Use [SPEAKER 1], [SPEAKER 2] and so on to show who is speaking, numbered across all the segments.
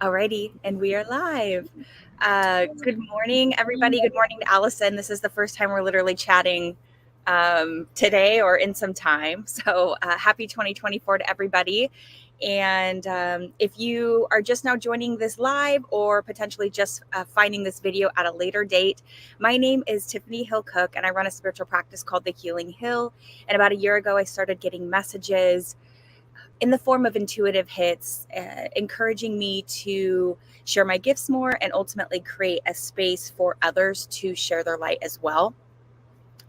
[SPEAKER 1] Alrighty, and we are live. Good morning, everybody. Good morning to Allison. This is the first time we're literally chatting today or in some time. So happy 2024 to everybody. And if you are just now joining this live or potentially just finding this video at a later date, my name is Tiffany Hill Cook, and I run a spiritual practice called The Healing Hill. And about a year ago, I started getting messages in the form of intuitive hits, encouraging me to share my gifts more and ultimately create a space for others to share their light as well.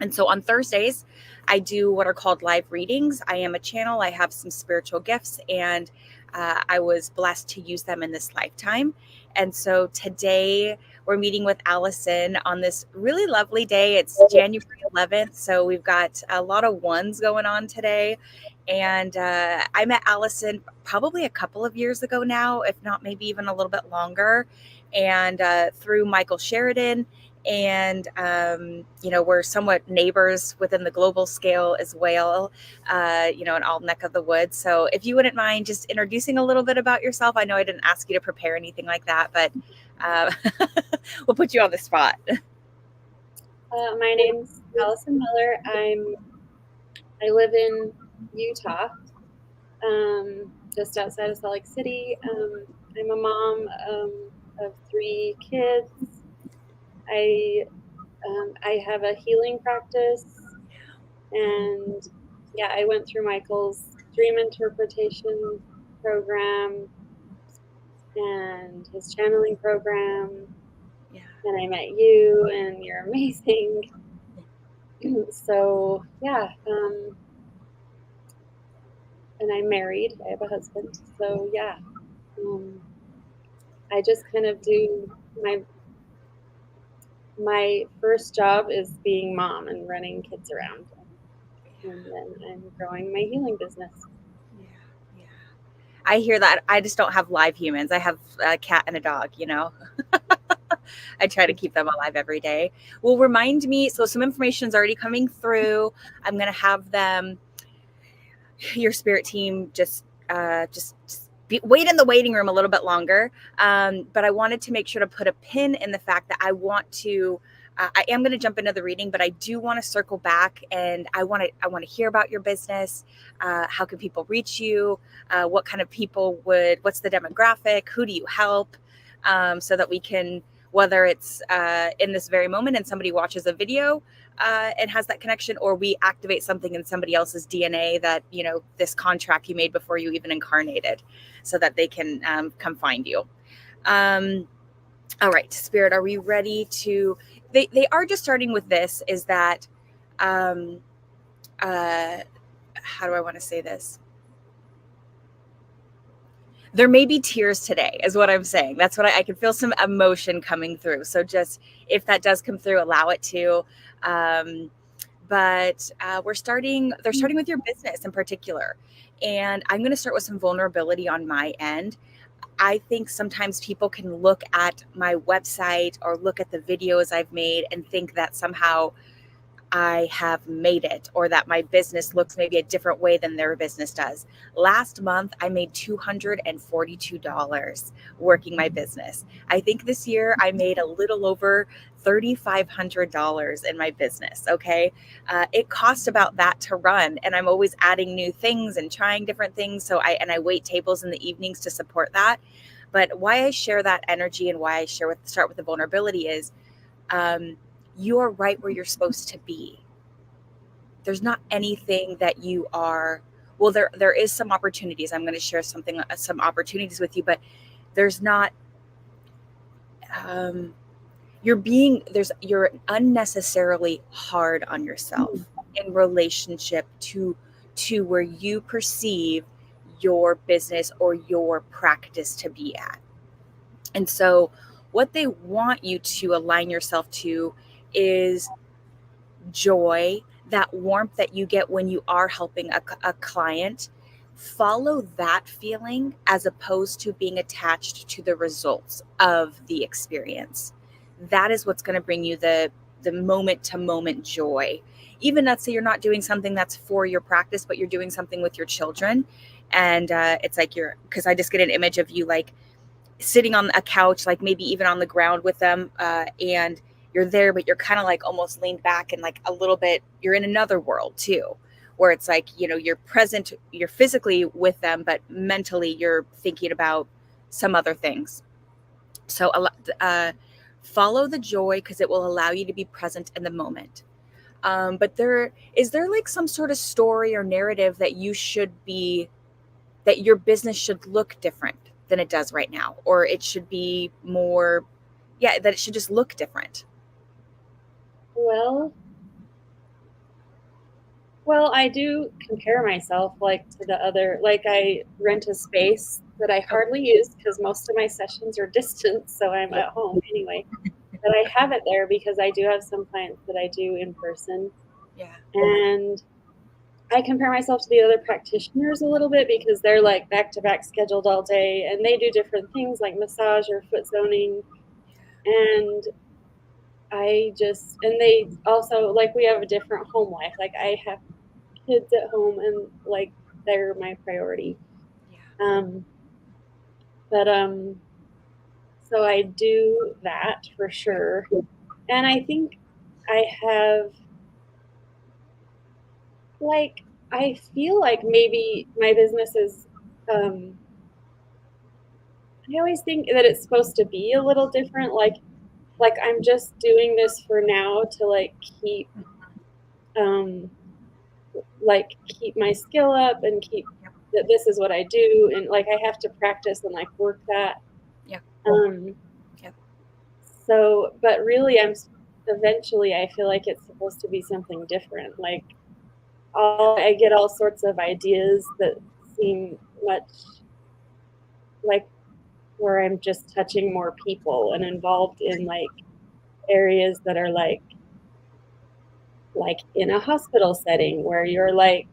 [SPEAKER 1] And so on Thursdays, I do what are called live readings. I am a channel, I have some spiritual gifts, and I was blessed to use them in this lifetime. And so today we're meeting with Allison on this really lovely day. It's January 11th, so we've got a lot of ones going on today. And I met Allison probably a couple of years ago now, if not maybe even a little bit longer, and through Michael Sheridan. And we're somewhat neighbors within the global scale as well, in all neck of the woods. So if you wouldn't mind just introducing a little bit about yourself. I know I didn't ask you to prepare anything like that, but we'll put you on the spot.
[SPEAKER 2] My name's Allison Miller. I live in Utah, just outside of Salt Lake City. I'm a mom of 3 kids. I have a healing practice, and I went through Michael's dream interpretation program and his channeling program.
[SPEAKER 1] Yeah.
[SPEAKER 2] And I met you, and you're amazing. So and I'm married. I have a husband. So I just kind of do my first job is being mom and running kids around, and then I'm growing my healing business.
[SPEAKER 1] Yeah. I hear that. I just don't have live humans. I have a cat and a dog, I try to keep them alive every day. Well, remind me. So some information is already coming through. I'm going to have them, your spirit team, just wait in the waiting room a little bit longer. But I wanted to make sure to put a pin in the fact that I want to. I am going to jump into the reading, but I do want to circle back, and I want to hear about your business. How can people reach you? What kind of people what's the demographic? Who do you help? So that we can, whether it's in this very moment and somebody watches a video and has that connection, or we activate something in somebody else's DNA that, this contract you made before you even incarnated, so that they can come find you. All right, Spirit, are we ready to, they are just starting with this, is that, how do I want to say this? There may be tears today, is what I'm saying. That's what I can feel some emotion coming through. So just, if that does come through, allow it to. But they're starting with your business in particular. And I'm going to start with some vulnerability on my end. I think sometimes people can look at my website or look at the videos I've made and think that somehow I have made it, or that my business looks maybe a different way than their business does. Last month, I made $242 working my business. I think this year I made a little over $3,500 in my business. Okay. It costs about that to run, and I'm always adding new things and trying different things. So I wait tables in the evenings to support that. But why I share that energy and why I start with the vulnerability is, you're right where you're supposed to be. There's not anything that you are. Well, there is some opportunities. I'm going to share some opportunities with you, but there's not. You're unnecessarily hard on yourself in relationship to where you perceive your business or your practice to be at. And so, what they want you to align yourself to is joy, that warmth that you get when you are helping a client. Follow that feeling as opposed to being attached to the results of the experience. That is what's going to bring you the moment to moment joy. Even let's say you're not doing something that's for your practice, but you're doing something with your children. And it's like because I just get an image of you like sitting on a couch, like maybe even on the ground with them, and you're there, but you're kind of like almost leaned back and like a little bit, you're in another world too, where it's like, you're present, you're physically with them, but mentally you're thinking about some other things. So follow the joy because it will allow you to be present in the moment. But there like some sort of story or narrative that that your business should look different than it does right now, or it should be more, yeah, that it should just look different.
[SPEAKER 2] Well, well, I do compare myself like to the other, like I rent a space that I
[SPEAKER 1] Oh,
[SPEAKER 2] hardly use because most of my sessions are distant, so I'm
[SPEAKER 1] yep.
[SPEAKER 2] at home anyway. But I have it there because I do have some clients that I do in person.
[SPEAKER 1] Yeah.
[SPEAKER 2] And I compare myself to the other practitioners a little bit because they're like back to back scheduled all day and they do different things like massage or foot zoning. And and they also, like, we have a different home life. Like, I have kids at home and like they're my priority.
[SPEAKER 1] Yeah.
[SPEAKER 2] Um, but so I do that for sure. And I think I have, like, I feel like maybe my business is, um, I always think that it's supposed to be a little different. Like I'm just doing this for now to keep, um, keep my skill up and keep
[SPEAKER 1] Yep.
[SPEAKER 2] that this is what I do. And like, I have to practice and like work that.
[SPEAKER 1] Yep.
[SPEAKER 2] Um,
[SPEAKER 1] Yep.
[SPEAKER 2] so, but really eventually I feel like it's supposed to be something different. Like I get all sorts of ideas that seem much like where I'm just touching more people and involved in like areas that are like in a hospital setting where you're like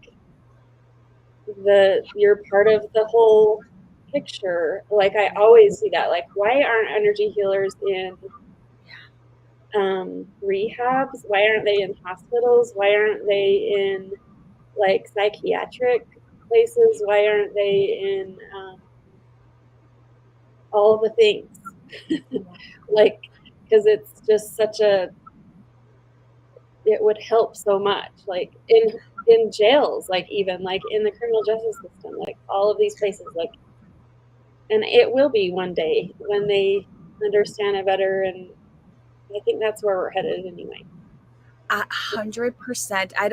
[SPEAKER 2] you're part of the whole picture. Like I always see that. Like, why aren't energy healers in rehabs? Why aren't they in hospitals? Why aren't they in like psychiatric places? Why aren't they in all the things? Like, because it's just such a it would help so much. Like in jails, like even like in the criminal justice system, like all of these places, like, and it will be one day when they understand it better. And I think that's where we're headed anyway.
[SPEAKER 1] 100%. I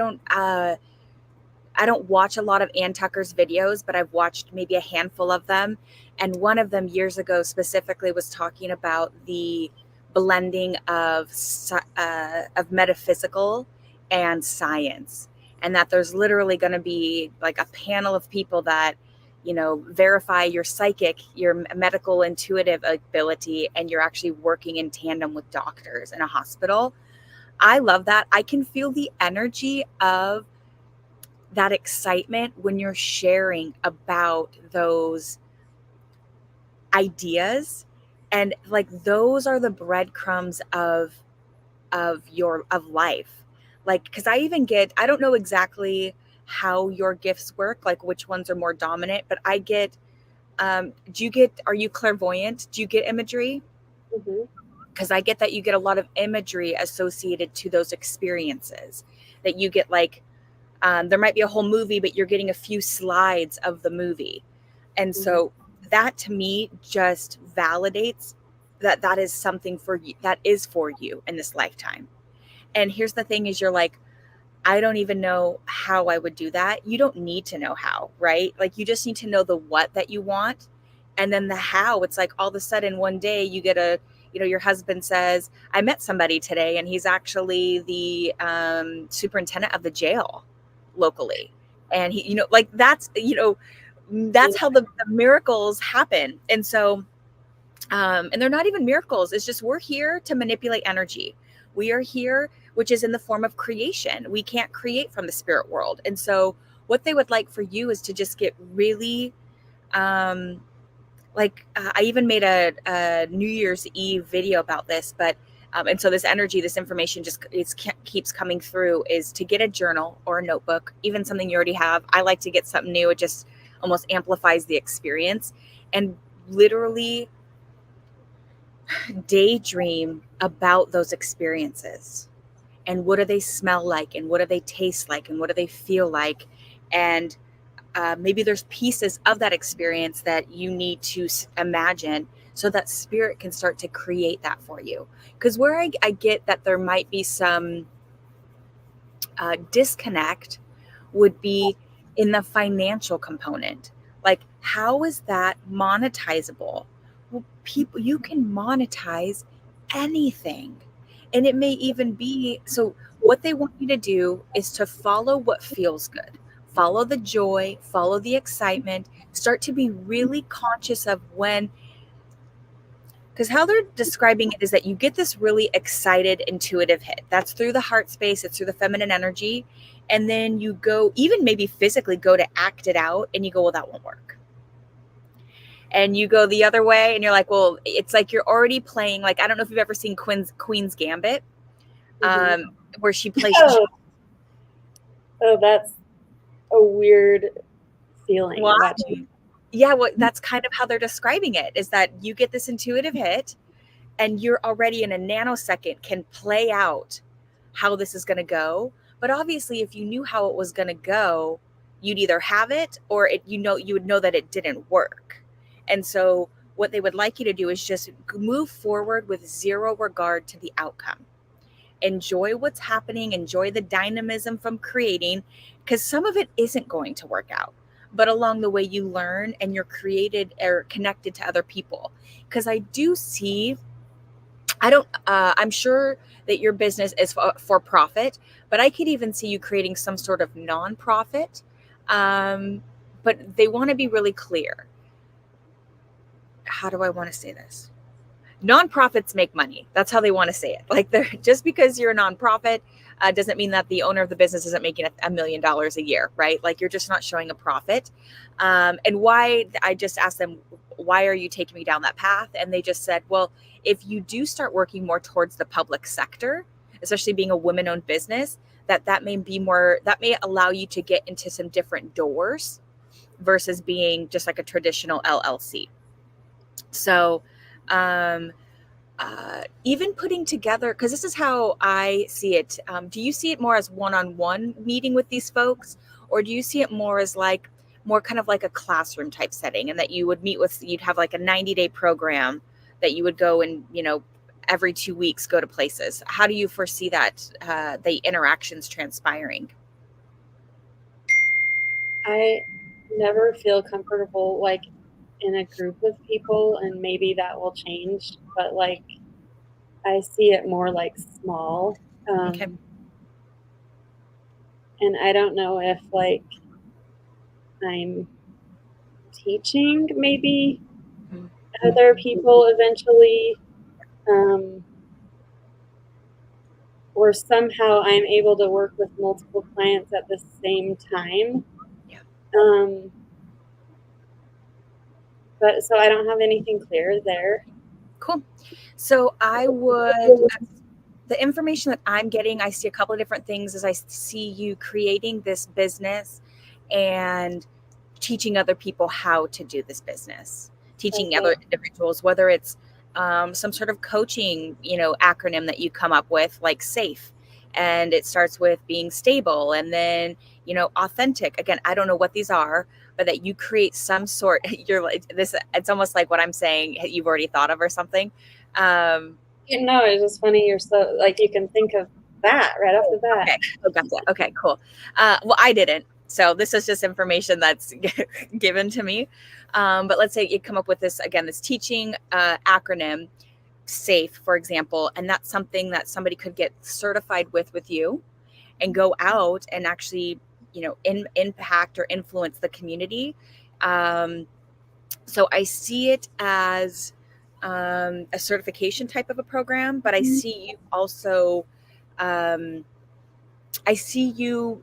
[SPEAKER 1] don't watch a lot of Ann Tucker's videos, but I've watched maybe a handful of them. And one of them years ago specifically was talking about the blending of metaphysical and science, and that there's literally going to be like a panel of people that verify your psychic, your medical intuitive ability, and you're actually working in tandem with doctors in a hospital. I love that. I can feel the energy of that excitement when you're sharing about those ideas, and like those are the breadcrumbs of life. Like, because I don't know exactly how your gifts work, like which ones are more dominant, but I get, are you clairvoyant? Do you get imagery?
[SPEAKER 2] Hmm.
[SPEAKER 1] Because I get that you get a lot of imagery associated to those experiences, that you get like, there might be a whole movie, but you're getting a few slides of the movie. And
[SPEAKER 2] Hmm.
[SPEAKER 1] so that to me just validates that that is something for you, that is for you in this lifetime. And here's the thing is, you're like, I don't even know how I would do that. You don't need to know how, right? Like, you just need to know the what that you want. And then the how, it's like all of a sudden one day you get your husband says, I met somebody today and he's actually the superintendent of the jail locally. And he, like that's
[SPEAKER 2] Yeah.
[SPEAKER 1] how the miracles happen. And so, and they're not even miracles. It's just we're here to manipulate energy. We are here, which is in the form of creation. We can't create from the spirit world. And so, what they would like for you is to just get really, um, I even made a New Year's Eve video about this, but and so this energy, this information just keeps coming through. Is to get a journal or a notebook, even something you already have. I like to get something new. It just almost amplifies the experience, and literally daydream about those experiences, and what do they smell like, and what do they taste like, and what do they feel like, and maybe there's pieces of that experience that you need to imagine so that spirit can start to create that for you. Because where I get that there might be some disconnect would be in the financial component. Like, how is that monetizable? Well, people, you can monetize anything. And it may even be so, what they want you to do is to follow what feels good, follow the joy, follow the excitement, start to be really conscious of when, because how they're describing it is that you get this really excited, intuitive hit. That's through the heart space, it's through the feminine energy. And then you go, even maybe physically go to act it out, and you go, well, that won't work. And you go the other way, and you're like, well, it's like you're already playing. Like, I don't know if you've ever seen Queen's Gambit,
[SPEAKER 2] Mhm.
[SPEAKER 1] where she plays.
[SPEAKER 2] Oh, oh, that's a weird
[SPEAKER 1] Why?
[SPEAKER 2] feeling watching.
[SPEAKER 1] Yeah, well, that's kind of how they're describing it, is that you get this intuitive hit, and you're already in a nanosecond can play out how this is going to go. But obviously, if you knew how it was going to go, you'd either have it, or you would know that it didn't work. And so what they would like you to do is just move forward with zero regard to the outcome. Enjoy what's happening, enjoy the dynamism from creating, because some of it isn't going to work out. But along the way, you learn, and you're created or connected to other people. Because I do see, I don't, I'm sure that your business is for profit, but I could even see you creating some sort of nonprofit. Um, but they want to be really clear. How do I want to say this? Nonprofits make money. That's how they want to say it. Like, they're just because you're a nonprofit doesn't mean that the owner of the business isn't making $1 million a year, right? Like, you're just not showing a profit. And why, I just asked them, why are you taking me down that path? And they just said, well, if you do start working more towards the public sector, especially being a women-owned business, that may be more, that may allow you to get into some different doors versus being just like a traditional LLC. So, um, even putting together, because this is how I see it. Do you see it more as one-on-one meeting with these folks, or do you see it more as like more kind of like a classroom type setting, and that you would meet with, you'd have like a 90-day program that you would go and, every 2 weeks go to places? How do you foresee that the interactions transpiring?
[SPEAKER 2] I never feel comfortable like in a group of people, and maybe that will change, but like I see it more like small.
[SPEAKER 1] Okay.
[SPEAKER 2] And I don't know if like I'm teaching maybe
[SPEAKER 1] Mhm.
[SPEAKER 2] other people eventually, um, or somehow I'm able to work with multiple clients at the same time.
[SPEAKER 1] Yeah.
[SPEAKER 2] Um, but so I don't have anything clear there.
[SPEAKER 1] Cool. So I would, the information that I'm getting, I see a couple of different things as I see you creating this business and teaching other people how to do this business, teaching
[SPEAKER 2] Okay.
[SPEAKER 1] other individuals, whether it's some sort of coaching, acronym that you come up with, like SAFE. And it starts with being stable, and then, authentic. Again, I don't know what these are, but that you create some sort, you're like this, it's almost like what I'm saying, you've already thought of or something. Um,
[SPEAKER 2] No, it's just funny. You're so like you can think of that right off the bat.
[SPEAKER 1] Okay. Oh, gotcha. Okay, cool. Well, I didn't. So this is just information that's given to me. But let's say you come up with this, again, this teaching acronym, SAFE, for example, and that's something that somebody could get certified with you and go out and actually, impact or influence the community. Um, so I see it as a certification type of a program, but I see you also, um, I see you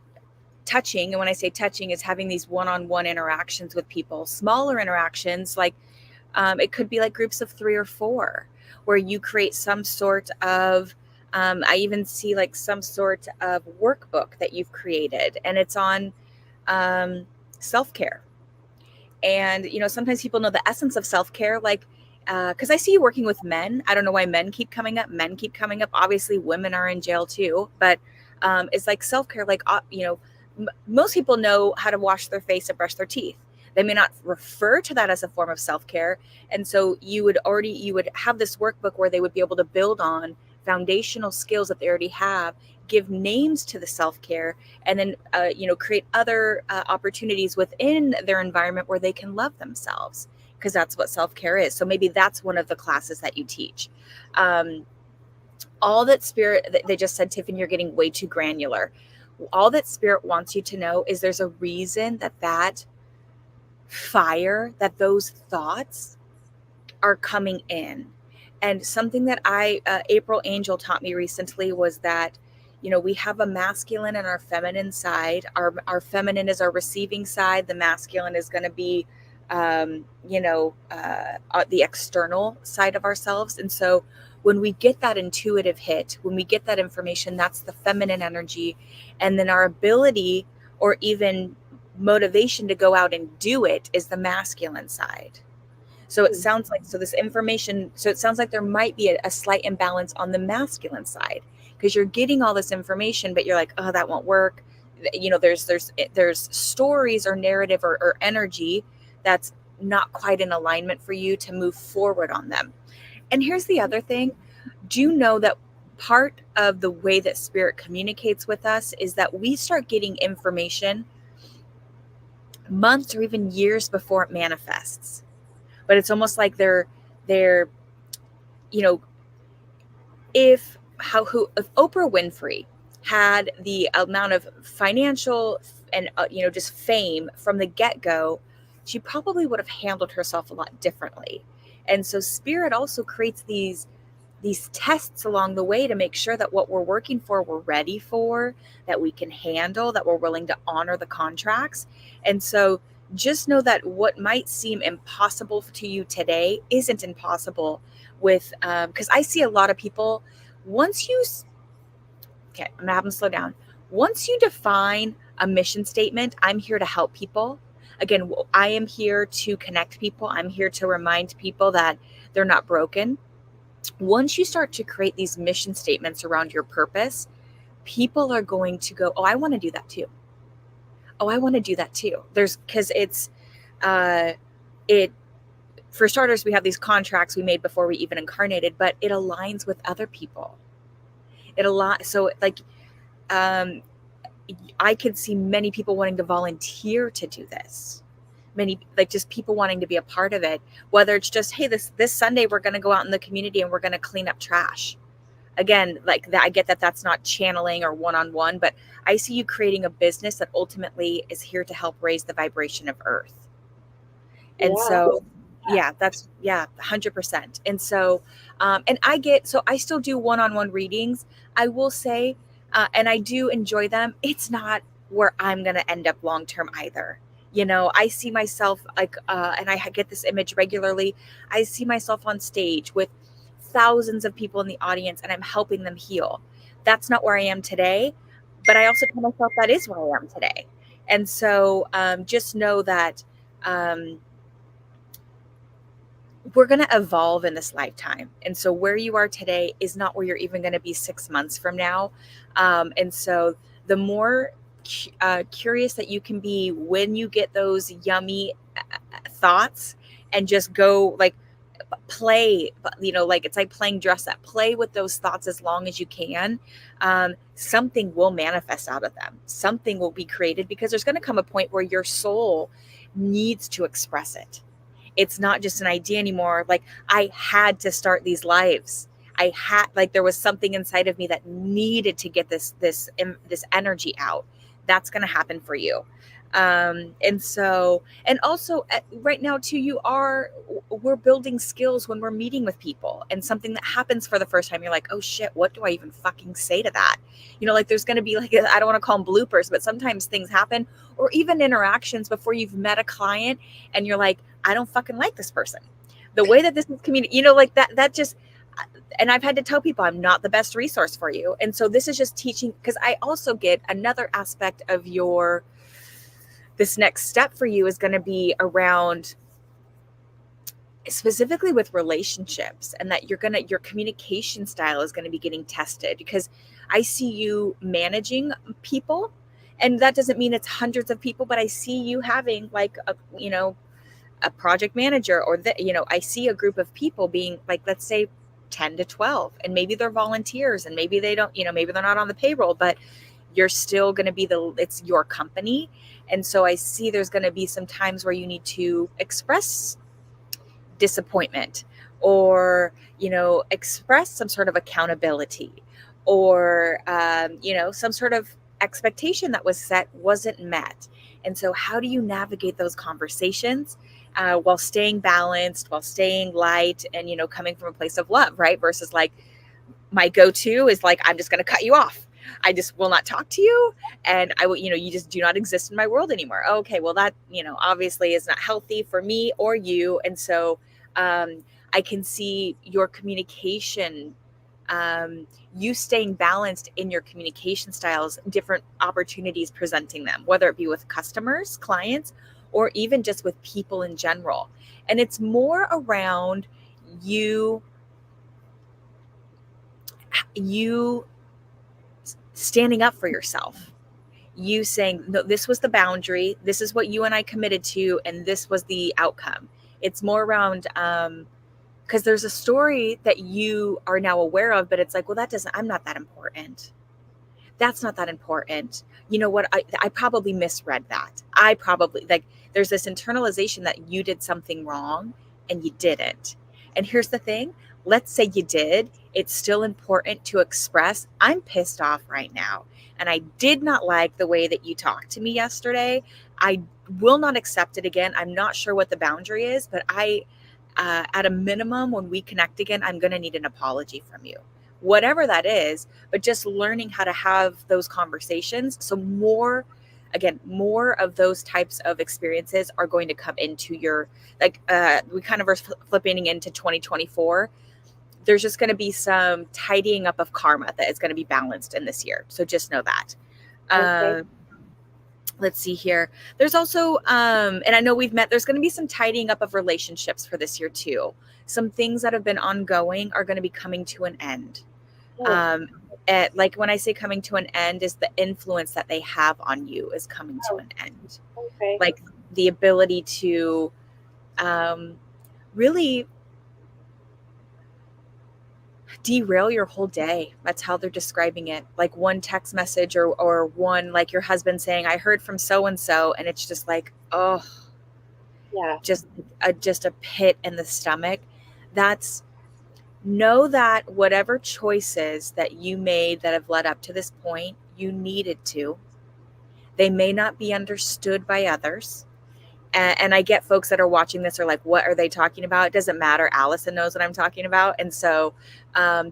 [SPEAKER 1] touching. And when I say touching, is having these one-on-one interactions with people, smaller interactions, like it could be like groups of 3 or 4, where you create some sort of, I even see like some sort of workbook that you've created, and it's on self-care. And sometimes people know the essence of self-care, like because I see you working with men. I don't know why men keep coming up. Men keep coming up. Obviously, women are in jail too. But it's like self care. Like most people know how to wash their face and brush their teeth. They may not refer to that as a form of self care, and so you would have this workbook where they would be able to build on foundational skills that they already have, give names to the self care, and then create other opportunities within their environment where they can love themselves, because that's what self-care is. So maybe that's one of the classes that you teach. All that spirit, they just said, Tiffany, you're getting way too granular. All that spirit wants you to know is there's a reason that fire, that those thoughts are coming in. And something that April Angel taught me recently was that, we have a masculine and our feminine side. Our feminine is our receiving side. The masculine is going to be, the external side of ourselves. And so when we get that intuitive hit, when we get that information, that's the feminine energy. And then our ability or even motivation to go out and do it is the masculine side. So it sounds like, it sounds like there might be a slight imbalance on the masculine side, because you're getting all this information, but you're like, oh, that won't work. There's stories or narrative or energy that's not quite in alignment for you to move forward on them. And here's the other thing. Do you know that part of the way that spirit communicates with us is that we start getting information months or even years before it manifests? But it's almost like they're you know if Oprah Winfrey had the amount of financial and just fame from the get-go, she probably would have handled herself a lot differently. And so spirit also creates these tests along the way to make sure that what we're working for, we're ready for, that we can handle, that we're willing to honor the contracts. And so just know that what might seem impossible to you today isn't impossible with, because I see a lot of people, okay, I'm gonna have them slow down. Once you define a mission statement, I'm here to help people. Again, I am here to connect people. I'm here to remind people that they're not broken. Once you start to create these mission statements around your purpose, people are going to go, oh, I want to do that too. Oh, I want to do that too. Because it, for starters, we have these contracts we made before we even incarnated, but it aligns with other people. So like, I could see many people wanting to volunteer to do this. Many, like, just people wanting to be a part of it, whether it's just, hey, this Sunday we're going to go out in the community and we're going to clean up trash. Again, like that, I get that that's not channeling or one-on-one, but I see you creating a business that ultimately is here to help raise the vibration of Earth. And so that's 100%. And so and I still do one-on-one readings, I will say, and I do enjoy them. It's not where I'm going to end up long term either. I see myself like, and I get this image regularly. I see myself on stage with thousands of people in the audience, and I'm helping them heal. That's not where I am today, but I also tell myself that is where I am today. And so just know that we're going to evolve in this lifetime. And so where you are today is not where you're even going to be 6 months from now. And so the more curious that you can be when you get those yummy thoughts, and just go like play, like it's like playing dress up, play with those thoughts as long as you can. Something will manifest out of them. Something will be created, because there's going to come a point where your soul needs to express it. It's not just an idea anymore. Like, I had to start these lives. There was something inside of me that needed to get this energy out. That's going to happen for you. And also right now too, we're building skills when we're meeting with people, and something that happens for the first time, you're like, oh shit, what do I even fucking say to that? Like there's going to be like, I don't want to call them bloopers, but sometimes things happen, or even interactions before you've met a client and you're like, I don't fucking like this person. The way that this is communicated, like that just, and I've had to tell people I'm not the best resource for you. And so this is just teaching, because I also get another aspect of this next step for you is going to be around specifically with relationships, and that your communication style is going to be getting tested, because I see you managing people, and that doesn't mean it's hundreds of people, but I see you having like a project manager, or I see a group of people being like, let's say 10 to 12, and maybe they're volunteers, and maybe they don't, maybe they're not on the payroll, but you're still going to be it's your company. And so I see there's going to be some times where you need to express disappointment, or express some sort of accountability, or some sort of expectation that was set wasn't met. And so how do you navigate those conversations, while staying balanced, while staying light, and coming from a place of love, right? Versus like, my go-to is like, I'm just going to cut you off. I just will not talk to you. And I will, you just do not exist in my world anymore. Okay, well, that, obviously is not healthy for me or you. And so I can see your communication, you staying balanced in your communication styles, different opportunities presenting them, whether it be with customers, clients, or even just with people in general. And it's more around you you standing up for yourself, you saying, no, this was the boundary, this is what you and I committed to, and this was the outcome. It's more around, because there's a story that you are now aware of, but it's like, well, I'm not that important. That's not that important. You know what? I probably misread that. I probably, like, there's this internalization that you did something wrong and you didn't. And here's the thing, let's say you did. It's still important to express, I'm pissed off right now. And I did not like the way that you talked to me yesterday. I will not accept it again. I'm not sure what the boundary is, but at a minimum, when we connect again, I'm going to need an apology from you, whatever that is. But just learning how to have those conversations. So more of those types of experiences are going to come into your, like, we kind of are flipping into 2024. There's just going to be some tidying up of karma that is going to be balanced in this year. So just know that.
[SPEAKER 2] Okay.
[SPEAKER 1] Let's see here. There's also, and I know there's going to be some tidying up of relationships for this year too. Some things that have been ongoing are going to be coming to an end.
[SPEAKER 2] Oh,
[SPEAKER 1] Like, when I say coming to an end, is the influence that they have on you is coming to
[SPEAKER 2] oh,
[SPEAKER 1] an end.
[SPEAKER 2] okay.
[SPEAKER 1] Like, the ability to really derail your whole day. That's how they're describing it. Like, one text message, or one, like, your husband saying, I heard from so and so, and it's just like, oh,
[SPEAKER 2] Yeah.
[SPEAKER 1] just a pit in the stomach. That's Know that whatever choices that you made that have led up to this point, you needed to. They may not be understood by others. And I get folks that are watching this are like, what are they talking about? It doesn't matter. Allison knows what I'm talking about. And so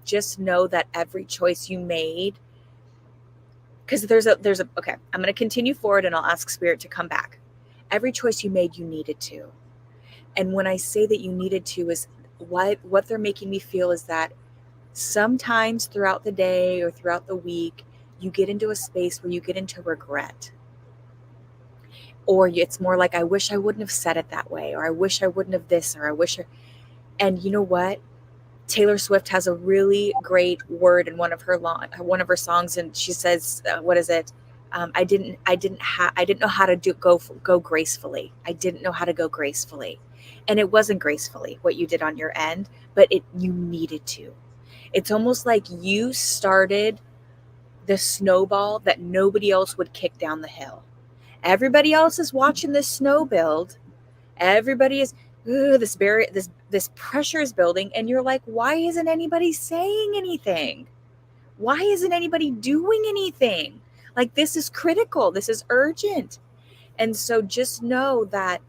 [SPEAKER 1] just know that every choice you made, because okay, I'm going to continue forward and I'll ask Spirit to come back. Every choice you made, you needed to. And when I say that you needed to, is what they're making me feel is that sometimes throughout the day or throughout the week, you get into a space where you get into regret. Or it's more like, I wish I wouldn't have said it that way, or I wish I wouldn't have this, or I wish. And you know what? Taylor Swift has a really great word in one of her songs, and she says, "What is it? I didn't know how to go gracefully. I didn't know how to go gracefully, and it wasn't gracefully what you did on your end, but you needed to. It's almost like you started the snowball that nobody else would kick down the hill. Everybody else is watching this snow build. Everybody is, ooh, this pressure is building, and you're like, why isn't anybody saying anything? Why isn't anybody doing anything? Like, this is critical. This is urgent. And so just know that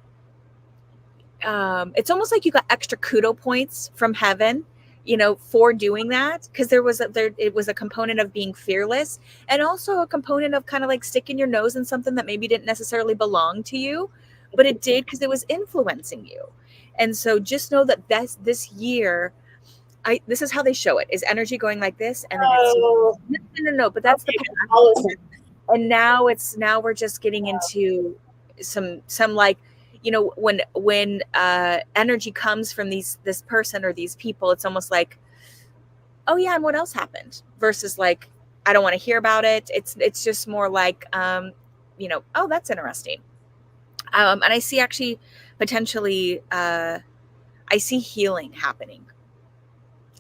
[SPEAKER 1] it's almost like you got extra kudo points from heaven, for doing that, because it was a component of being fearless, and also a component of kind of like sticking your nose in something that maybe didn't necessarily belong to you, but it did, because it was influencing you. And so just know that this year, this is how they show it, is energy going like this, and then it's
[SPEAKER 2] Oh,
[SPEAKER 1] no, but that's the
[SPEAKER 2] okay.
[SPEAKER 1] past.
[SPEAKER 2] Allison.
[SPEAKER 1] And now we're just getting into some like, when energy comes from this person or these people, it's almost like, oh yeah, and what else happened? Versus like, I don't want to hear about it. It's just more like, oh, that's interesting. And I see actually potentially, I see healing happening.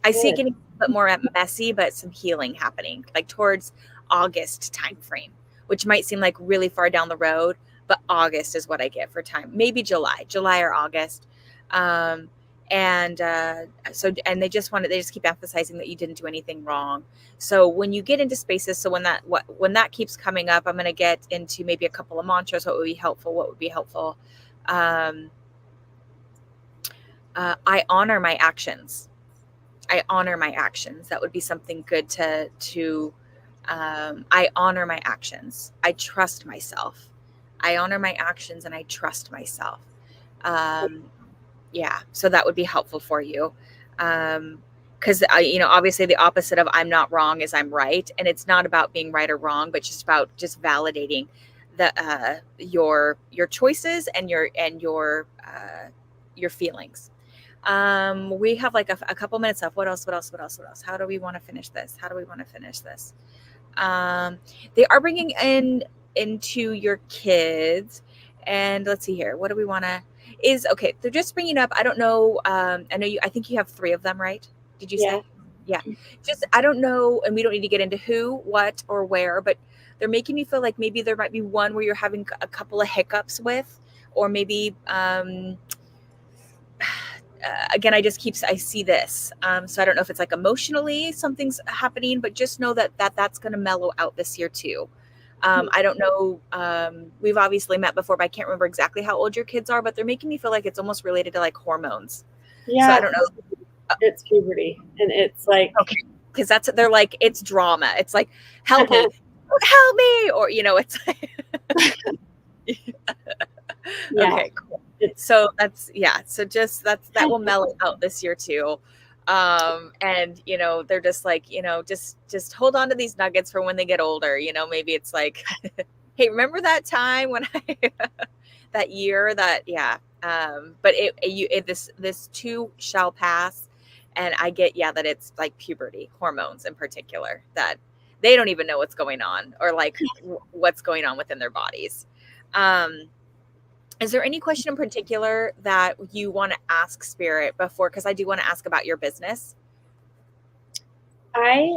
[SPEAKER 1] I see it
[SPEAKER 2] Good.
[SPEAKER 1] getting a bit more messy, but some healing happening, like towards August time frame, which might seem like really far down the road, but August is what I get for time. Maybe July or August. Um, and they just keep emphasizing that you didn't do anything wrong. So when you get into spaces, so when that keeps coming up, I'm going to get into maybe a couple of mantras. What would be helpful? What would be helpful? Um, I honor my actions. I honor my actions. That would be something good to I honor my actions. I trust myself. I honor my actions and I trust myself. Um, yeah, so that would be helpful for you. Because obviously the opposite of I'm not wrong is I'm right, and it's not about being right or wrong, but just about just validating your choices and your feelings. We have like a couple minutes left. What else? What else? What else? What else? How do we want to finish this? How do we want to finish this? They are bringing into your kids, and let's see here. What do we want to? Is okay. They're just bringing up. I don't know. I know you. I think you have 3 of them, right? Did you
[SPEAKER 2] Yeah.
[SPEAKER 1] say? Yeah. Just I don't know, and we don't need to get into who, what, or where, but they're making me feel like maybe there might be one where you're having a couple of hiccups with, or maybe again, I see this. So I don't know if it's like emotionally something's happening, but just know that's going to mellow out this year too. I don't know. We've obviously met before, but I can't remember exactly how old your kids are, but they're making me feel like it's almost related to like hormones. So I
[SPEAKER 2] Yeah,
[SPEAKER 1] don't know.
[SPEAKER 2] it's puberty, and it's like,
[SPEAKER 1] Okay. Because they're like, it's drama. It's like, help me, help me. Or, it's like,
[SPEAKER 2] yeah,
[SPEAKER 1] okay, cool.
[SPEAKER 2] it's
[SPEAKER 1] So so just that will mellow out this year too. And they're just like, just hold on to these nuggets for when they get older. Maybe it's like, hey, remember that time when I that year that but this too shall pass. And I get that it's like puberty hormones in particular, that they don't even know what's going on, or like what's going on within their bodies. um is there any question in particular that you want to ask Spirit before? Because I do want to ask about your business.
[SPEAKER 2] I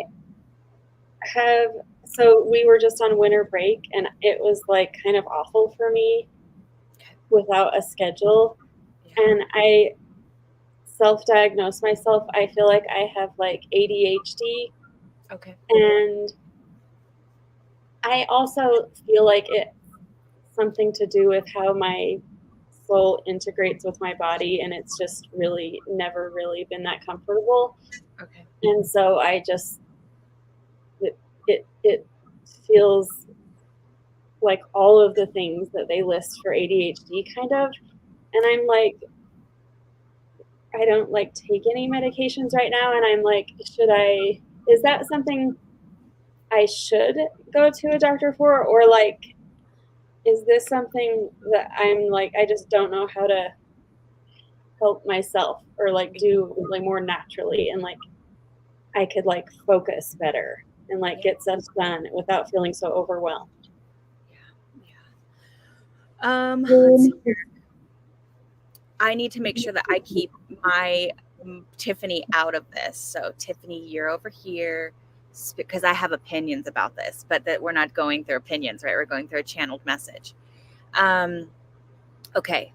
[SPEAKER 2] have, so we were just on winter break, and it was like kind of awful for me without a schedule.
[SPEAKER 1] Yeah.
[SPEAKER 2] And I self-diagnosed myself. I feel like I have like ADHD,
[SPEAKER 1] Okay.
[SPEAKER 2] and I also feel like it's something to do with how my soul integrates with my body, and it's just really never really been that comfortable.
[SPEAKER 1] Okay.
[SPEAKER 2] And so I just it feels like all of the things that they list for ADHD kind of. And I'm like, I don't like take any medications right now, and I'm like, is that something I should go to a doctor for, or like, is this something that I'm like, I just don't know how to help myself, or like do like more naturally, and like I could like focus better and like
[SPEAKER 1] Yeah.
[SPEAKER 2] get stuff done without feeling so overwhelmed.
[SPEAKER 1] Yeah. Let's see. I need to make sure that I keep my Tiffany out of this. So Tiffany, you're over here because I have opinions about this, but that we're not going through opinions, right? We're going through a channeled message. Um, okay.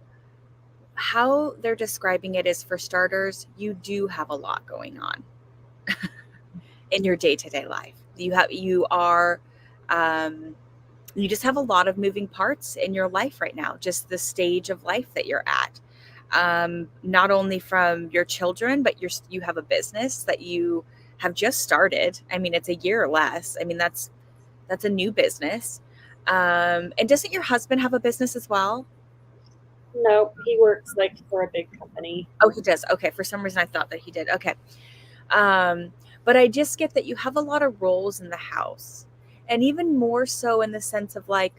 [SPEAKER 1] How they're describing it is, for starters, you do have a lot going on in your day-to-day life. Um, you just have a lot of moving parts in your life right now, just the stage of life that you're at. Not only from your children, but you have a business that you have just started. I mean, it's a year or less. I mean, that's a new business. And doesn't your husband have a business as well?
[SPEAKER 2] No, he works like for a big company.
[SPEAKER 1] Oh, he does. Okay. For some reason, I thought that he did. Okay. Um, but I just get that you have a lot of roles in the house, and even more so in the sense of like,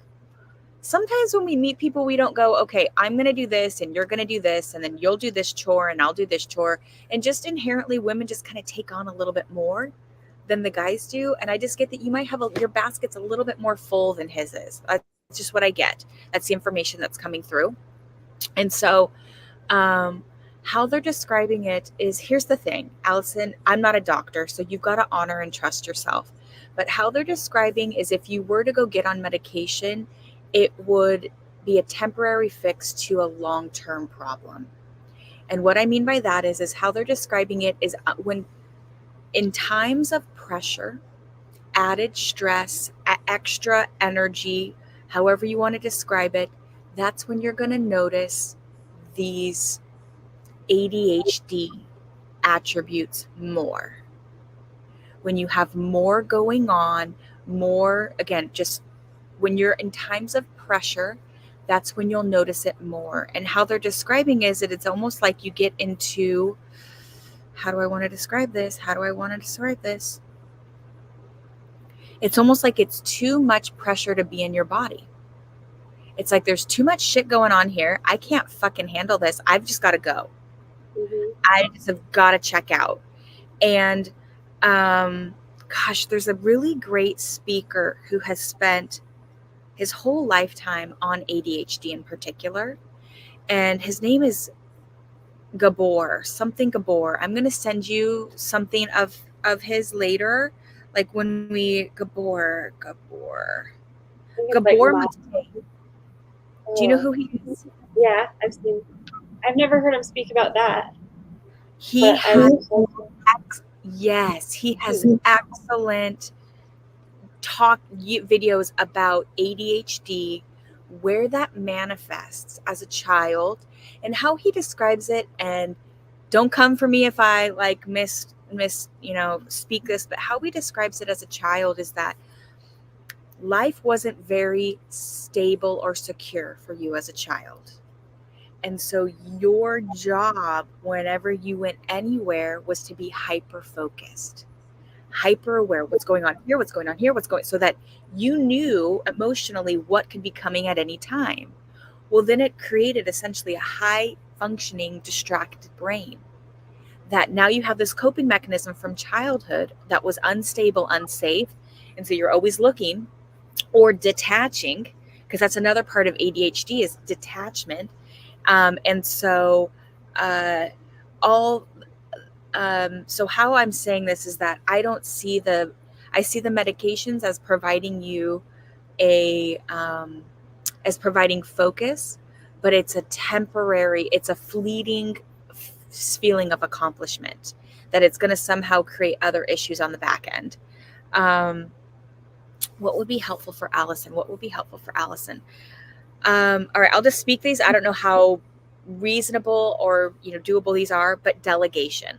[SPEAKER 1] sometimes when we meet people, we don't go, okay, I'm going to do this and you're going to do this, and then you'll do this chore and I'll do this chore. And just inherently, women just kind of take on a little bit more than the guys do. And I just get that you might have your basket's a little bit more full than his is. That's just what I get. That's the information that's coming through. And so, um, how they're describing it is, here's the thing, Allison, I'm not a doctor, so you've got to honor and trust yourself. But how they're describing is, if you were to go get on medication, it would be a temporary fix to a long-term problem. And what I mean by that is how they're describing it is, when in times of pressure, added stress, extra energy, however you want to describe it, that's when you're going to notice these ADHD attributes more. When you have more going on, more, again, just when you're in times of pressure, that's when you'll notice it more. And how they're describing is that it's almost like you get into, how do I want to describe this? How do I want to describe this? It's almost like it's too much pressure to be in your body. It's like there's too much shit going on here. I can't fucking handle this. I've just got to go.
[SPEAKER 2] Mm-hmm.
[SPEAKER 1] I just have got to check out. And gosh, there's a really great speaker who has spent his whole lifetime on ADHD in particular. And his name is Gabor, something Gabor. I'm going to send you something of his later, like when we, Gabor.
[SPEAKER 2] I think it's like
[SPEAKER 1] Gabor Mate. Do you know who he is?
[SPEAKER 2] Yeah, I've never heard him speak about that.
[SPEAKER 1] He has, yes, he has excellent talk videos about ADHD, where that manifests as a child, and how he describes it. And don't come for me if I like miss speak this, but how he describes it as a child is that life wasn't very stable or secure for you as a child. And so your job, whenever you went anywhere, was to be hyper focused, hyper aware, what's going on here, what's going on here, so that you knew emotionally what could be coming at any time. Well, then it created essentially a high functioning, distracted brain, that now you have this coping mechanism from childhood that was unstable, unsafe. And so you're always looking or detaching, because that's another part of ADHD is detachment. And so all so how I'm saying this is that I see the medications as providing you as providing focus, but it's a temporary, it's a fleeting feeling of accomplishment, that it's going to somehow create other issues on the back end. What would be helpful for Allison? All right, I'll just speak these. I don't know how reasonable or doable these are, but delegation.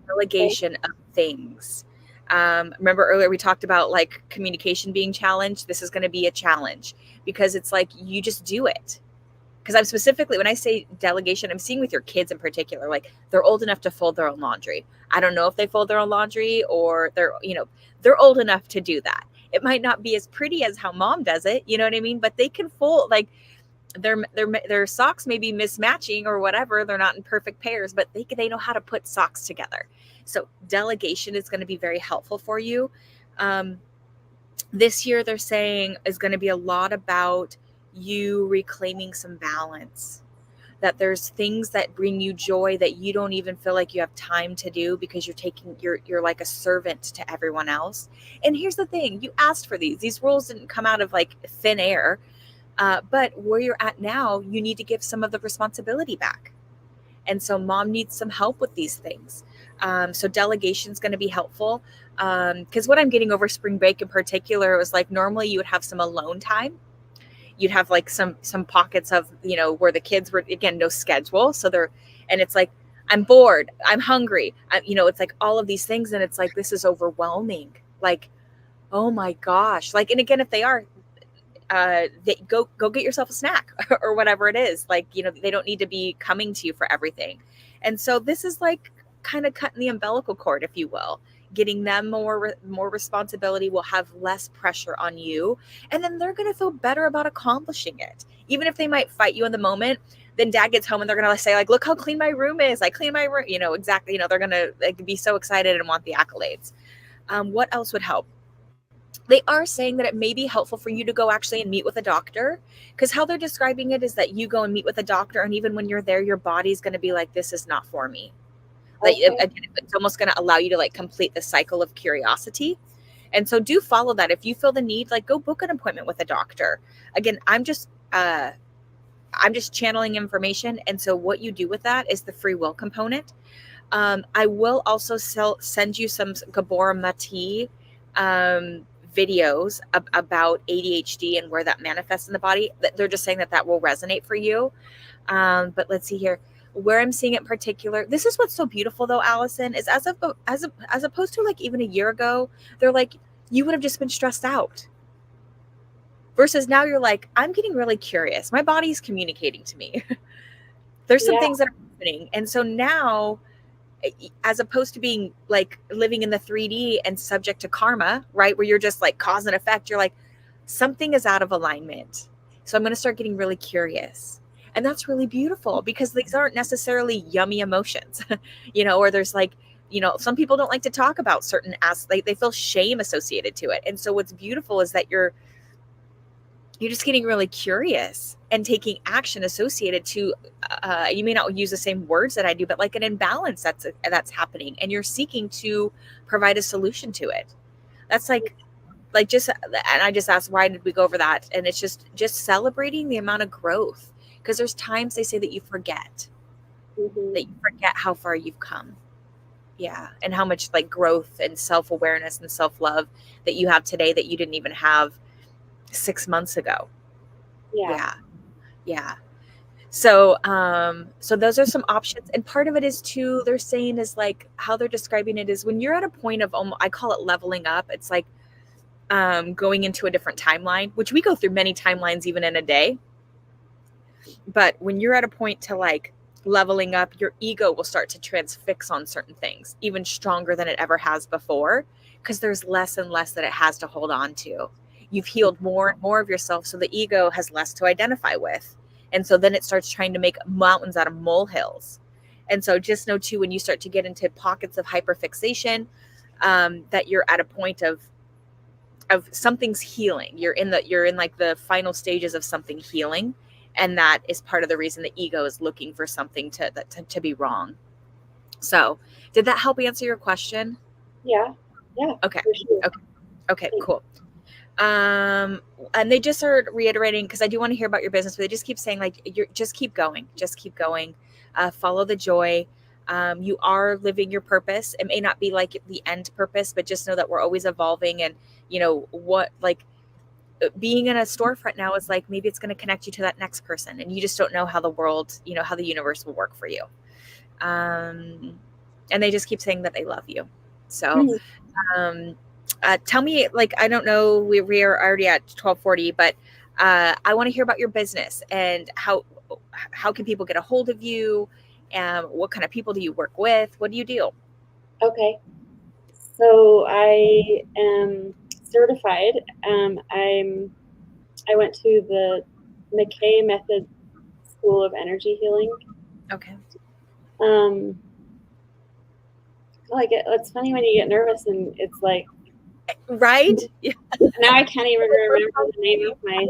[SPEAKER 1] Delegation of things. Remember earlier we talked about like communication being challenged. This is going to be a challenge, because it's like you just do it. Because I'm specifically, when I say delegation, I'm seeing with your kids in particular, like they're old enough to fold their own laundry. I don't know if they fold their own laundry, or they're old enough to do that. It might not be as pretty as how mom does it, you know what I mean? But they can fold, like their socks may be mismatching or whatever. They're not in perfect pairs, but they know how to put socks together. So delegation is going to be very helpful for you. This year, they're saying, is going to be a lot about you reclaiming some balance, that there's things that bring you joy that you don't even feel like you have time to do, because you're like a servant to everyone else. And here's the thing, you asked for these rules didn't come out of like thin air. But where you're at now, you need to give some of the responsibility back. And so mom needs some help with these things. So delegation is going to be helpful. Because what I'm getting over spring break in particular was like, normally you would have some alone time. You'd have like some pockets of, where the kids were, again, no schedule. So and it's like, I'm bored, I'm hungry. It's like all of these things. And it's like, this is overwhelming. Like, oh my gosh. Like, and again, if they are, go get yourself a snack or whatever it is. Like, they don't need to be coming to you for everything. And so this is like kind of cutting the umbilical cord, if you will. getting them more responsibility will have less pressure on you, and then they're going to feel better about accomplishing it, even if they might fight you in the moment. Then dad gets home and they're going to say like, look how clean my room is, I clean my room, exactly, they're going to like be so excited and want the accolades. What else would help? They are saying that it may be helpful for you to go actually and meet with a doctor, because how they're describing it is that you go and meet with a doctor, and even when you're there, your body's going to be like, this is not for me. Like,
[SPEAKER 2] Okay.
[SPEAKER 1] again, it's almost going to allow you to like complete the cycle of curiosity. And so do follow that. If you feel the need, like, go book an appointment with a doctor. Again, I'm just channeling information, and so what you do with that is the free will component. I will also send you some Gabor Mate videos about ADHD and where that manifests in the body. They're just saying that that will resonate for you. But let's see here. Where I'm seeing it in particular, this is what's so beautiful though, Allison, is as opposed to like even a year ago, they're like, you would have just been stressed out. Versus now you're like, I'm getting really curious. My body's communicating to me. There's some
[SPEAKER 2] Yeah.
[SPEAKER 1] things that are happening. And so now, as opposed to being like living in the 3D and subject to karma, right? Where you're just like cause and effect, you're like, something is out of alignment. So I'm going to start getting really curious. And that's really beautiful because these aren't necessarily yummy emotions, or there's like, some people don't like to talk about certain aspects. They feel shame associated to it. And so what's beautiful is that you're just getting really curious and taking action associated to you may not use the same words that I do, but like an imbalance that's happening, and you're seeking to provide a solution to it. That's like just, and I just asked, why did we go over that? And it's just celebrating the amount of growth, because there's times they say that you forget
[SPEAKER 2] Hmm.
[SPEAKER 1] how far you've come. Yeah, and how much like growth and self-awareness and self-love that you have today that you didn't even have 6 months ago.
[SPEAKER 2] Yeah.
[SPEAKER 1] Yeah. Yeah. So those are some options. And part of it is too, they're saying is like how they're describing it is when you're at a point of, I call it leveling up. It's like going into a different timeline, which we go through many timelines even in a day. But when you're at a point to like leveling up, your ego will start to transfix on certain things, even stronger than it ever has before, because there's less and less that it has to hold on to. You've healed more and more of yourself, so the ego has less to identify with. And so then it starts trying to make mountains out of molehills. And so just know too, when you start to get into pockets of hyperfixation, that you're at a point of something's healing. You're in like the final stages of something healing, and that is part of the reason the ego is looking for something to be wrong. So, did that help answer your question?
[SPEAKER 2] Yeah. Yeah.
[SPEAKER 1] Okay.
[SPEAKER 2] For sure.
[SPEAKER 1] Okay. Okay.
[SPEAKER 2] Thanks.
[SPEAKER 1] Cool. And they just are reiterating, because I do want to hear about your business, but they just keep saying like, you're just keep going, follow the joy. You are living your purpose. It may not be like the end purpose, but just know that we're always evolving. And what, like, being in a storefront now is like, maybe it's going to connect you to that next person, and you just don't know how the world, how the universe will work for you. um and they just keep saying that they love you. So
[SPEAKER 2] Mhm.
[SPEAKER 1] um tell me, like, I don't know, we are already at 12:40, but I want to hear about your business and how can people get a hold of you, and what kind of people do you work with, what do you do?
[SPEAKER 2] Okay. So I am certified. I went to the McKay Method School of Energy Healing.
[SPEAKER 1] Okay.
[SPEAKER 2] Um, it's funny when you get nervous and it's like,
[SPEAKER 1] Right. Yeah.
[SPEAKER 2] now I can't even remember the name of my.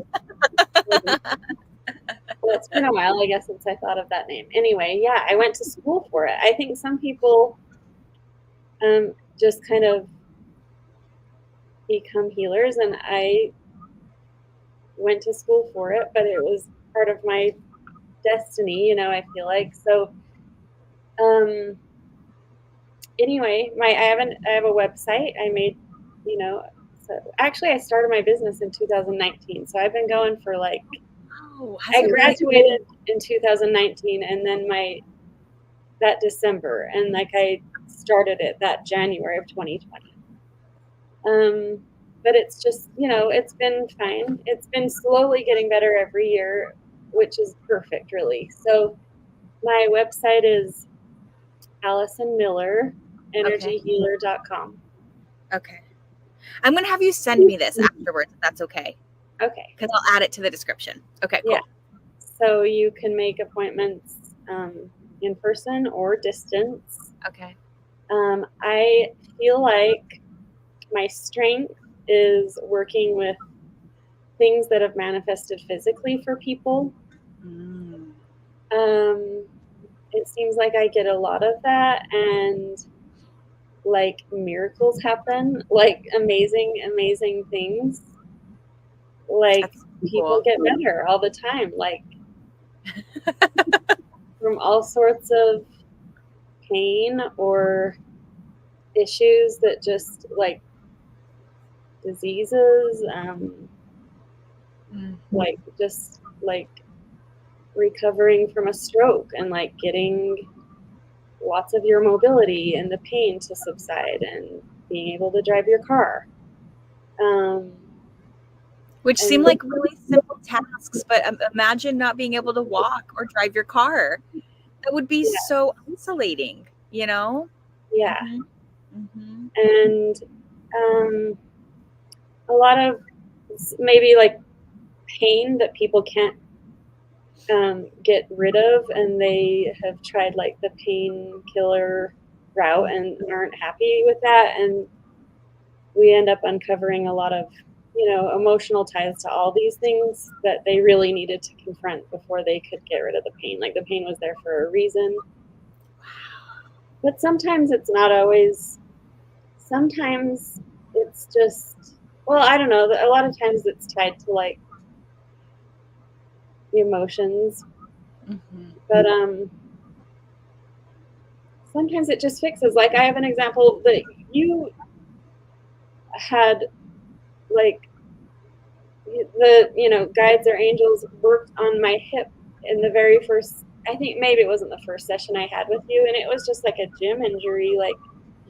[SPEAKER 2] Well, it's been a while, I guess, since I thought of that name. Anyway, yeah, I went to school for it. I think some people just kind of become healers, and I went to school for it, but it was part of my destiny, I feel like. So, um, anyway, I have a website I made, you know, so actually I started my business in 2019. So I've been going for like,
[SPEAKER 1] Oh, has
[SPEAKER 2] I
[SPEAKER 1] it really?
[SPEAKER 2] graduated in 2019, and then that December, and like I started it that January of 2020. But it's just, it's been fine. It's been slowly getting better every year, which is perfect, really. So my website is Allison Miller,
[SPEAKER 1] Okay.
[SPEAKER 2] energyhealer.com.
[SPEAKER 1] Okay. I'm going to have you send me this afterwards, if that's okay.
[SPEAKER 2] Okay.
[SPEAKER 1] Because I'll add it to the description. Okay,
[SPEAKER 2] Yeah.
[SPEAKER 1] cool.
[SPEAKER 2] So you can make appointments in person or distance.
[SPEAKER 1] Okay.
[SPEAKER 2] I feel like my strength is working with things that have manifested physically for people.
[SPEAKER 1] Mm.
[SPEAKER 2] Um, it seems like I get a lot of that, and like miracles happen, like amazing things. Like
[SPEAKER 1] That's
[SPEAKER 2] people
[SPEAKER 1] cool.
[SPEAKER 2] get better all the time, like from all sorts of pain or issues that just like diseases,
[SPEAKER 1] Mm.
[SPEAKER 2] like just like recovering from a stroke and like getting lots of your mobility and the pain to subside and being able to drive your car. Um,
[SPEAKER 1] Which seem
[SPEAKER 2] and
[SPEAKER 1] like really simple tasks, but imagine not being able to walk or drive your car. That would be
[SPEAKER 2] yeah,
[SPEAKER 1] so isolating, you know?
[SPEAKER 2] yeah,
[SPEAKER 1] Mm-hmm. Mm-hmm.
[SPEAKER 2] and a lot of maybe like pain that people can't get rid of, and they have tried like the painkiller route and aren't happy with that, and we end up uncovering a lot of emotional ties to all these things that they really needed to confront before they could get rid of the pain. Like the pain was there for a reason, but sometimes it's not always. Sometimes it's just, well, I don't know, a lot of times it's tied to like the emotions,
[SPEAKER 1] Mm-hmm.
[SPEAKER 2] but sometimes it just fixes. Like I have an example that you had, like the guides or angels worked on my hip in the very first, I think maybe it wasn't the first session I had with you, and it was just like a gym injury, like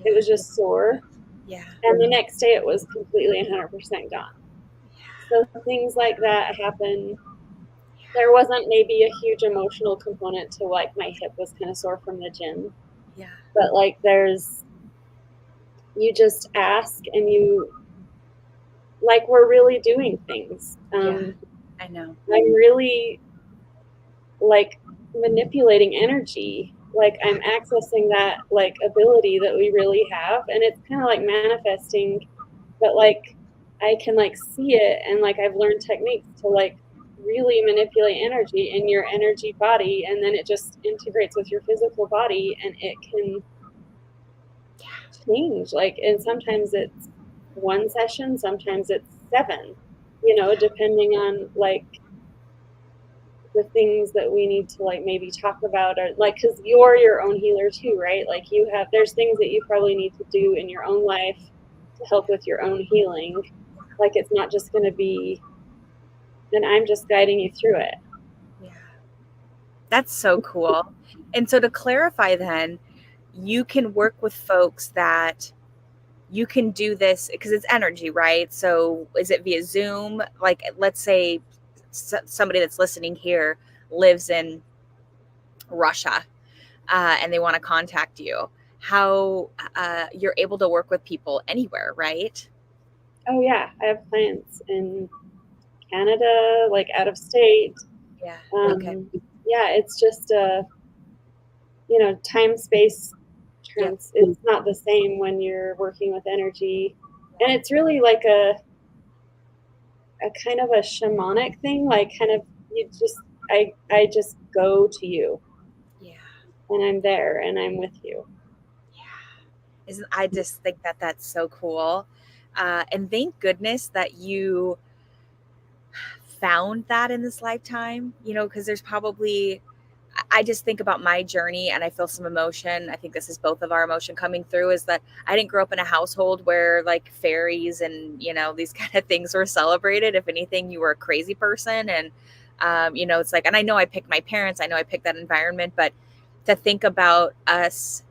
[SPEAKER 2] it
[SPEAKER 1] Yeah.
[SPEAKER 2] was just sore,
[SPEAKER 1] Yeah.
[SPEAKER 2] and the next day it was completely 100% gone. So things like that happen. There wasn't maybe a huge emotional component to like my hip was kind of sore from the gym,
[SPEAKER 1] Yeah.
[SPEAKER 2] but like there's, you just ask and you, like we're really doing things.
[SPEAKER 1] Yeah. I know.
[SPEAKER 2] I'm really like manipulating energy, like I'm accessing that like ability that we really have, and it's kind of like manifesting, but like I can like see it, and like I've learned techniques to like really manipulate energy in your energy body, and then it just integrates with your physical body, and it can change, like, and sometimes it's one session, sometimes it's seven, depending on like the things that we need to like maybe talk about, or like, because you're your own healer too, right? Like you have, there's things that you probably need to do in your own life to help with your own healing. Like it's not just going to be, and I'm just guiding you through it.
[SPEAKER 1] Yeah. That's so cool. And so to clarify then, you can work with folks that you can do this because it's energy, right? So is it via Zoom? Like, let's say somebody that's listening here lives in Russia and they want to contact you. How you're able to work with people anywhere, right?
[SPEAKER 2] Oh yeah, I have clients in Canada, like out of state.
[SPEAKER 1] Yeah. Okay.
[SPEAKER 2] um yeah, it's just time space
[SPEAKER 1] Yep.
[SPEAKER 2] it's not the same when you're working with energy, and it's really like a kind of a shamanic thing, like kind of, you just, I just go to you,
[SPEAKER 1] Yeah.
[SPEAKER 2] and I'm there and I'm with you.
[SPEAKER 1] Yeah. Isn't I just think that that's so cool. And thank goodness that you found that in this lifetime, because there's probably, I just think about my journey and I feel some emotion. I think this is both of our emotion coming through is that I didn't grow up in a household where like fairies and, these kind of things were celebrated. If anything, you were a crazy person. And, it's like, and I know I picked my parents, I know I picked that environment, but to think about us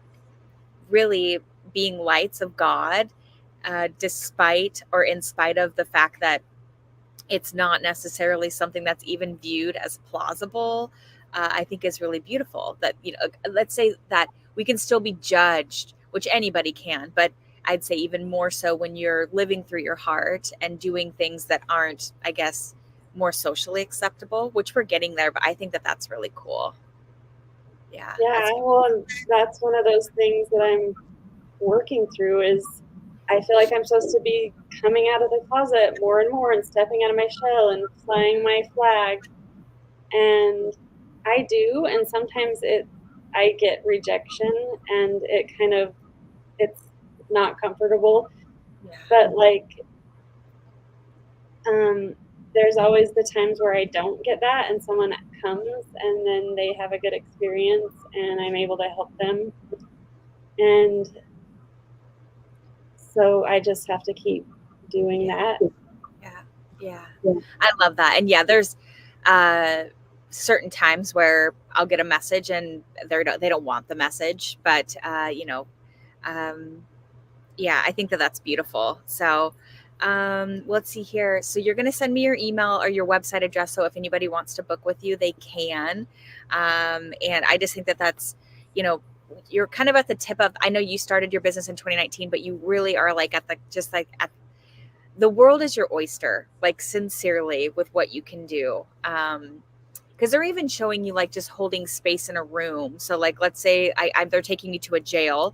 [SPEAKER 1] really being lights of God, despite or in spite of the fact that it's not necessarily something that's even viewed as plausible, I think is really beautiful. That, let's say that we can still be judged, which anybody can, but I'd say even more so when you're living through your heart and doing things that aren't, I guess, more socially acceptable, which we're getting there. But I think that that's really cool. Yeah,
[SPEAKER 2] Yeah,
[SPEAKER 1] that's
[SPEAKER 2] well, that's one of those things that I'm working through is I feel like I'm supposed to be coming out of the closet more and more and stepping out of my shell and flying my flag. And I do, and sometimes I get rejection and it's not comfortable.
[SPEAKER 1] yeah,
[SPEAKER 2] But like um there's always the times where I don't get that and someone comes and then they have a good experience and I'm able to help them. And so I just have to keep doing
[SPEAKER 1] yeah,
[SPEAKER 2] that.
[SPEAKER 1] yeah, yeah.
[SPEAKER 2] Yeah.
[SPEAKER 1] I love that. And yeah, there's uh, certain times where I'll get a message and they don't want the message, but um, yeah, I think that that's beautiful. So let's see here. So you're going to send me your email or your website address. So if anybody wants to book with you, they can. And I just think that that's, you know, you're kind of at the tip of, I know you started your business in 2019, but you really are like at the, just like at the world is your oyster, like sincerely with what you can do. Because they're even showing you like just holding space in a room. So like, let's say they're taking you to a jail,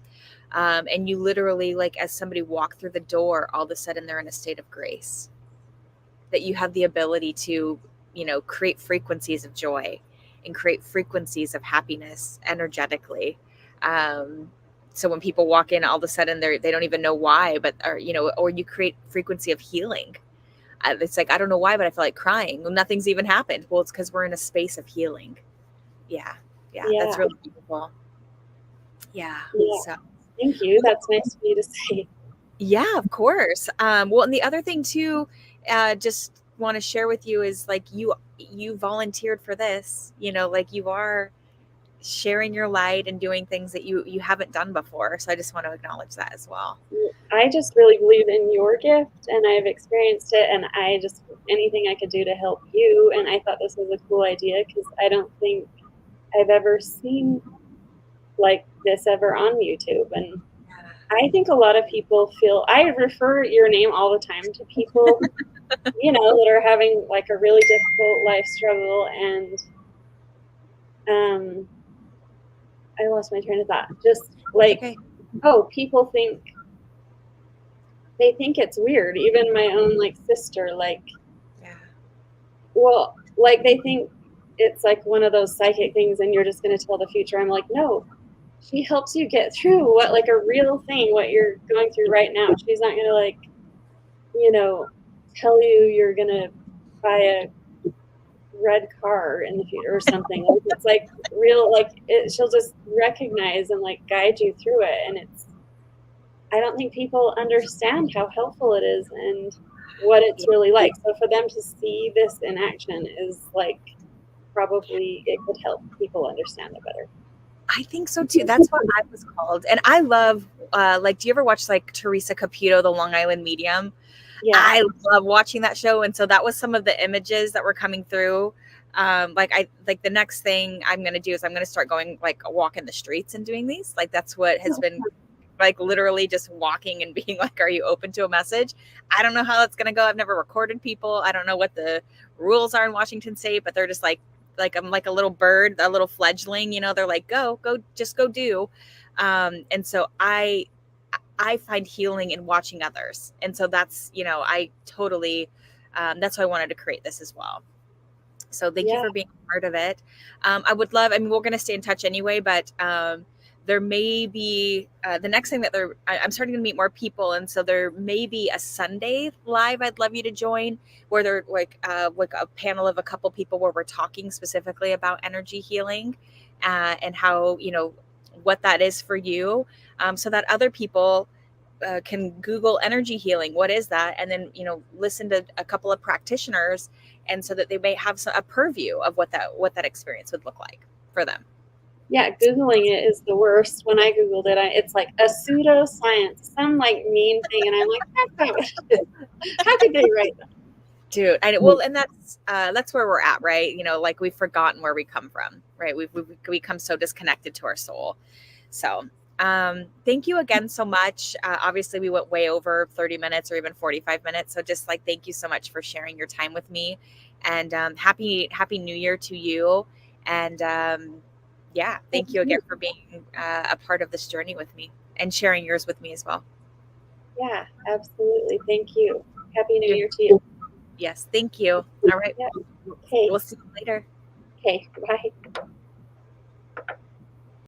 [SPEAKER 1] and you literally like as somebody walk through the door, all of a sudden they're in a state of grace. That you have the ability to, create frequencies of joy, and create frequencies of happiness energetically. Um, so when people walk in, all of a sudden they don't even know why, but or you create frequency of healing. It's like I don't know why, but I feel like crying. Well, nothing's even happened. Well, it's because we're in a space of healing. Yeah, yeah, that's
[SPEAKER 2] Yeah.
[SPEAKER 1] really beautiful. Yeah,
[SPEAKER 2] Yeah.
[SPEAKER 1] so
[SPEAKER 2] Thank you. That's nice of you to say.
[SPEAKER 1] yeah, of course. Well, and the other thing too, just want to share with you is like you volunteered for this. Like you are sharing your light and doing things that you haven't done before. So I just want to acknowledge that as well.
[SPEAKER 2] I just really believe in your gift and I've experienced it and I just anything I could do to help you and I thought this was a cool idea because I don't think I've ever seen like this ever on YouTube and I think a lot of people feel I refer your name all the time to people, that are having like a really difficult life struggle and um I lost my train of thought. Just
[SPEAKER 1] It's
[SPEAKER 2] like,
[SPEAKER 1] okay.
[SPEAKER 2] oh, people think they think it's weird. Even my own like sister, like,
[SPEAKER 1] Yeah.
[SPEAKER 2] well, like they think it's like one of those psychic things and you're just going to tell the future. I'm like, no, she helps you get through what like a real thing, what you're going through right now. She's not going to like, you know, tell you you're going to buy a red car in the future or something. Like, it's like real, like she'll just recognize and like guide you through it. And I don't think people understand how helpful it is and what it's
[SPEAKER 1] Yeah.
[SPEAKER 2] really like. So for them to see this in action is like probably it could help people understand it better.
[SPEAKER 1] I think so too. That's what I was called. And I love, like, do you ever watch like Teresa Caputo, the Long Island Medium?
[SPEAKER 2] Yeah.
[SPEAKER 1] I love watching that show. And so that was some of the images that were coming through. Like the next thing I'm going to do is I'm going to start going like a walk in the streets and doing these. Like that's what has been like literally just walking and being like, are you open to a message? I don't know how that's going to go. I've never recorded people. I don't know what the rules are in Washington State, but they're just like I'm like a little bird, a little fledgling, they're like, go, just go do. And so I find healing in watching others. And so that's, I totally, that's why I wanted to create this as well. So thank you
[SPEAKER 2] Yeah.
[SPEAKER 1] for being a part of it. I would love, I mean, we're going to stay in touch anyway, but there may be the next thing that I'm starting to meet more people. And so there may be a Sunday live I'd love you to join where they're like a panel of a couple people where we're talking specifically about energy healing and how, what that is for you, so that other people can Google energy healing. What is that? And then, listen to a couple of practitioners, and so that they may have a purview of what that experience would look like for them.
[SPEAKER 2] Yeah. Googling it is the worst. When I Googled it, it's like a pseudoscience, some like mean thing. And I'm like, that's not what it is. How could they write that?
[SPEAKER 1] Dude, and that's where we're at, right? Like we've forgotten where we come from, right? We've become so disconnected to our soul. So Thank you again so much. Obviously, we went way over 30 minutes or even 45 minutes. So just like, thank you so much for sharing your time with me, and happy New Year to you. And yeah,
[SPEAKER 2] Thank
[SPEAKER 1] thank you again
[SPEAKER 2] you.
[SPEAKER 1] for being a part of this journey with me and sharing yours with me as well.
[SPEAKER 2] Yeah, absolutely. Thank you. Happy New
[SPEAKER 1] You're,
[SPEAKER 2] Year to you.
[SPEAKER 1] yes, thank you. All right,
[SPEAKER 2] Yeah. Okay.
[SPEAKER 1] we'll see you later.
[SPEAKER 2] Okay. Bye.